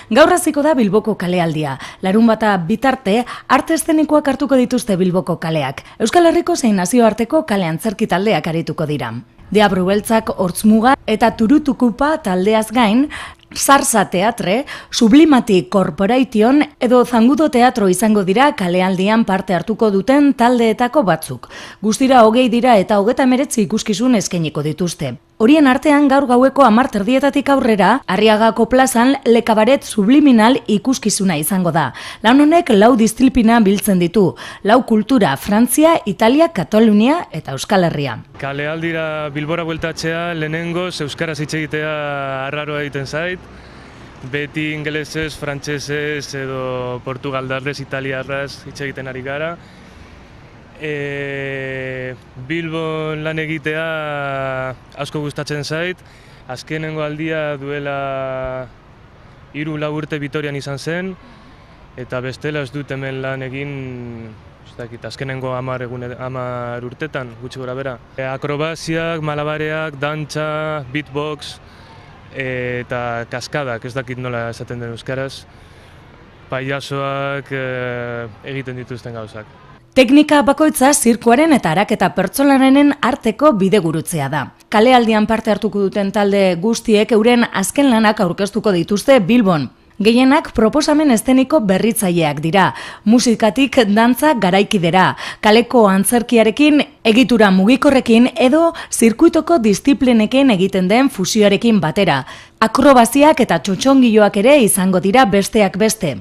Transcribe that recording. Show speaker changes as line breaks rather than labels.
Gaur hasiko da Bilboko kalealdia. Larunbata bitarte, arte eszenikoak hartuko dituzte Bilboko kaleak. Euskal Herriko zein nazioarteko kale antzerki taldeak arituko dira. Deabru beltzak Hortzmuga eta Turutukupa taldeaz gain, Sarsa Teatre, Sublimati Corporation edo Zangudo Teatro izango dira kalealdian parte hartuko duten taldeetako batzuk. Guztira 20 dira eta 39 ikuskizun eskainiko dituzte. Horien artean gaur gaueko 10:00 aurrera, Arriagako plazan Le Cabaret Subliminal ikuskizuna izango da. Lan honek 4 disziplina biltzen ditu: 4 kultura, Frantzia, Italia, Katalunia eta Euskal Herria.
Kalealdira Bilbora bueltatzea, lehenengoz euskaraz hitz egitea arraroa egiten zait. Beti ingelesez, frantsesez edo portugaldardez, italiarraz hitz egiten ari gara. Bilbon lan egitea asko gustatzen zait. Azkenengo aldia duela 3-4 urte Vitorian izan zen, eta bestela ez dut hemen lan egin azkenengo 10 urtetan, gutxi gora bera. Akrobaziak, malabareak, dantza, beatbox eta kaskadak, ez dakit nola esaten den euskaraz, pailazoak egiten dituzten gauzak.
Teknika bakoitza zirkuaren eta araketa pertsonalaren arteko bidegurutzea da. Kalealdian parte hartuko duten talde guztiek euren azken lanak aurkeztuko dituzte Bilbon. Gehienak proposamen eszeniko berritzaileak dira, musikatik dantza garaikidera, kaleko antzerkiarekin, egitura mugikorrekin edo zirkuitoko disziplinekin egiten den fusioarekin batera. Akrobaziak eta txotxongiloak ere izango dira besteak beste.